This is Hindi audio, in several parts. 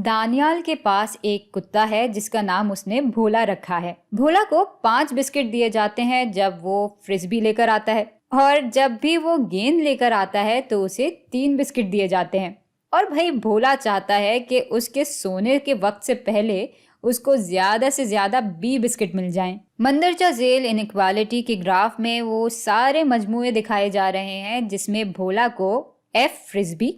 दानियाल के पास एक कुत्ता है जिसका नाम उसने भोला रखा है। भोला को 5 बिस्किट दिए जाते हैं जब वो फ्रिस्बी लेकर आता है, और जब भी वो गेंद लेकर आता है तो उसे 3 बिस्किट दिए जाते हैं। और भाई भोला चाहता है कि उसके सोने के वक्त से पहले उसको ज्यादा से ज्यादा 20 बिस्किट मिल जाएं। मंदरजा झेल इनइक्वालिटी के ग्राफ में वो सारे मजमूए दिखाए जा रहे हैं जिसमें भोला को एफ फ्रिस्बी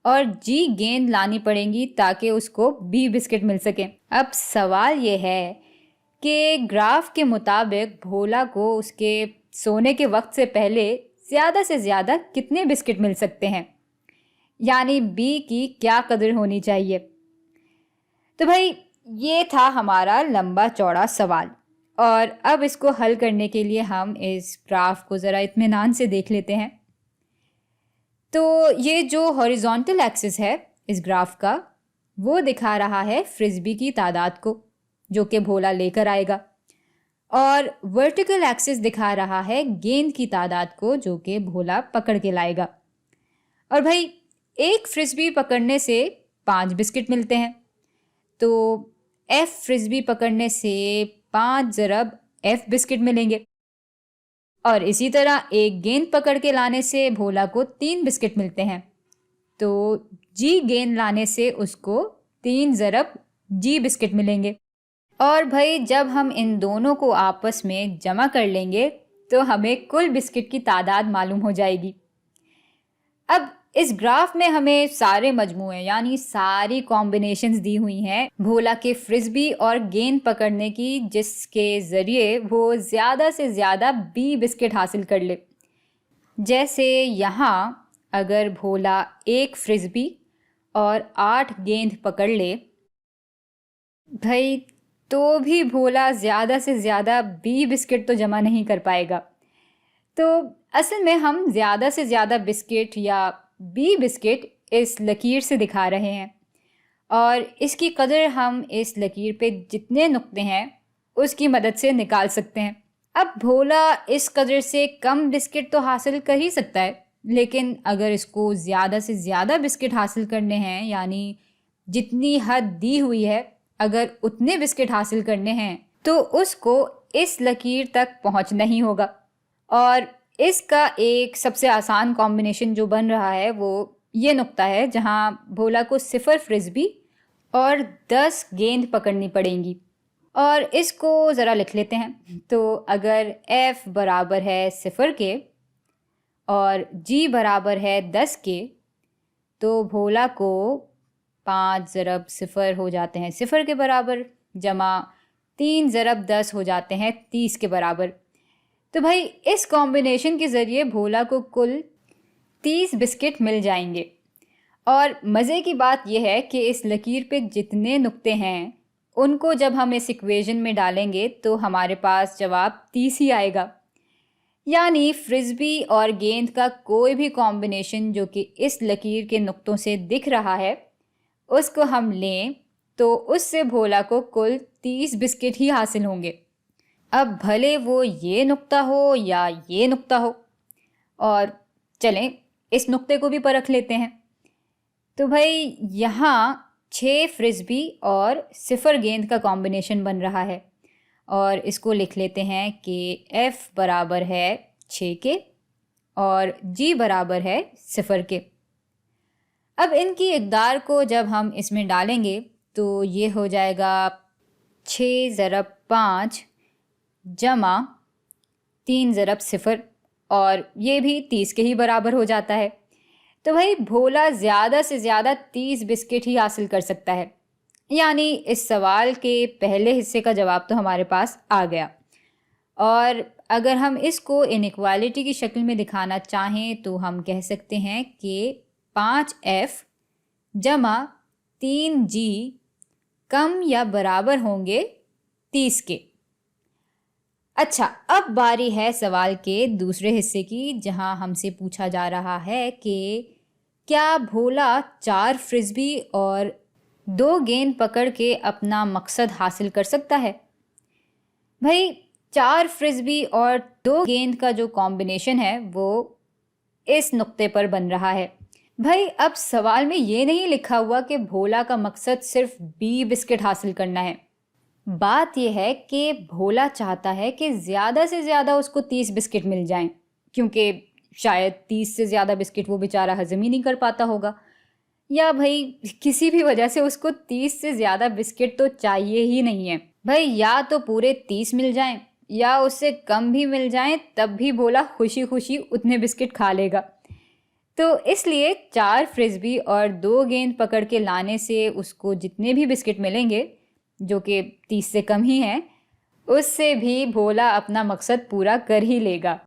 और जी गेंद लानी पड़ेंगी ताकि उसको बी बिस्किट मिल सके। अब सवाल ये है कि ग्राफ के मुताबिक भोला को उसके सोने के वक्त से पहले ज़्यादा से ज़्यादा कितने बिस्किट मिल सकते हैं, यानी बी की क्या कदर होनी चाहिए। तो भाई ये था हमारा लंबा चौड़ा सवाल, और अब इसको हल करने के लिए हम इस ग्राफ को ज़रा इत्मीनान से देख लेते हैं। तो ये जो हॉरिजॉन्टल एक्सिस है इस ग्राफ का, वो दिखा रहा है फ्रिस्बी की तादाद को जो कि भोला लेकर आएगा, और वर्टिकल एक्सिस दिखा रहा है गेंद की तादाद को जो कि भोला पकड़ के लाएगा। और भाई एक फ्रिस्बी पकड़ने से 5 बिस्किट मिलते हैं, तो एफ फ्रिस्बी पकड़ने से 5 ज़रब एफ बिस्किट मिलेंगे, और इसी तरह एक गेंद पकड़ के लाने से भोला को 3 बिस्किट मिलते हैं, तो जी गेंद लाने से उसको 3 ज़रब जी बिस्किट मिलेंगे। और भाई जब हम इन दोनों को आपस में जमा कर लेंगे तो हमें कुल बिस्किट की तादाद मालूम हो जाएगी। अब इस ग्राफ में हमें सारे मजमूए यानी सारी कॉम्बिनेशंस दी हुई हैं भोला के फ्रिस्बी और गेंद पकड़ने की, जिसके ज़रिए वो ज़्यादा से ज़्यादा बी बिस्किट हासिल कर ले। जैसे यहाँ अगर भोला एक फ्रिस्बी और 8 गेंद पकड़ ले भाई, तो भी भोला ज़्यादा से ज़्यादा बी बिस्किट तो जमा नहीं कर पाएगा। तो असल में हम ज़्यादा से ज़्यादा बिस्किट या बी बिस्किट इस लकीर से दिखा रहे हैं, और इसकी कदर हम इस लकीर पे जितने नुक्ते हैं उसकी मदद से निकाल सकते हैं। अब भोला इस कदर से कम बिस्किट तो हासिल कर ही सकता है, लेकिन अगर इसको ज़्यादा से ज़्यादा बिस्किट हासिल करने हैं, यानी जितनी हद दी हुई है अगर उतने बिस्किट हासिल करने हैं, तो उसको इस लकीर तक पहुंचना ही होगा। और इसका एक सबसे आसान कॉम्बिनेशन जो बन रहा है वो ये नुक्ता है जहां भोला को 0 फ्रिस्बी और 10 गेंद पकड़नी पड़ेंगी, और इसको ज़रा लिख लेते हैं। तो अगर f बराबर है 0 के और g बराबर है 10 के, तो भोला को 5 ज़रब 0 हो जाते हैं 0 के बराबर, जमा 3 ज़रब 10 हो जाते हैं 30 के बराबर। तो भाई इस कॉम्बिनेशन के ज़रिए भोला को कुल 30 बिस्किट मिल जाएंगे। और मज़े की बात यह है कि इस लकीर पे जितने नुक्ते हैं उनको जब हम इस इक्वेशन में डालेंगे तो हमारे पास जवाब 30 ही आएगा। यानी फ्रिस्बी और गेंद का कोई भी कॉम्बिनेशन जो कि इस लकीर के नुक्तों से दिख रहा है उसको हम लें तो उससे भोला को कुल 30 बिस्किट ही हासिल होंगे। अब भले वो ये नुक्ता हो या ये नुक्ता हो, और चलें इस नुक्ते को भी परख लेते हैं। तो भाई यहाँ 6 फ्रिस्बी और 0 गेंद का कॉम्बिनेशन बन रहा है, और इसको लिख लेते हैं कि f बराबर है 6 के और g बराबर है 0 के। अब इनकी इक़दार को जब हम इसमें डालेंगे तो ये हो जाएगा 6 ज़रब 5 जमा 3 ज़रब 0, और ये भी 30 के ही बराबर हो जाता है। तो भाई भोला ज़्यादा से ज़्यादा 30 बिस्किट ही हासिल कर सकता है। यानी इस सवाल के पहले हिस्से का जवाब तो हमारे पास आ गया। और अगर हम इसको इनइक्वालिटी की शक्ल में दिखाना चाहें तो हम कह सकते हैं कि 5f जमा 3g कम या बराबर होंगे 30 के। अच्छा, अब बारी है सवाल के दूसरे हिस्से की, जहां हमसे पूछा जा रहा है कि क्या भोला 4 फ्रिस्बी और 2 गेंद पकड़ के अपना मकसद हासिल कर सकता है। भाई 4 फ्रिस्बी और 2 गेंद का जो कॉम्बिनेशन है वो इस नुक्ते पर बन रहा है, भाई अब सवाल में ये नहीं लिखा हुआ कि भोला का मकसद सिर्फ 20 बिस्किट हासिल करना है। बात यह है कि भोला चाहता है कि ज़्यादा से ज़्यादा उसको 30 बिस्किट मिल जाएं, क्योंकि शायद 30 से ज़्यादा बिस्किट वो बेचारा हजम ही नहीं कर पाता होगा, या भाई किसी भी वजह से उसको 30 से ज़्यादा बिस्किट तो चाहिए ही नहीं है। भाई या तो पूरे 30 मिल जाएं या उससे कम भी मिल जाएं, तब भी भोला खुशी खुशी उतने बिस्किट खा लेगा। तो इसलिए 4 फ्रिस्बी और 2 गेंद पकड़ के लाने से उसको जितने भी बिस्किट मिलेंगे, जो कि 30 से कम ही हैं, उससे भी भोला अपना मकसद पूरा कर ही लेगा।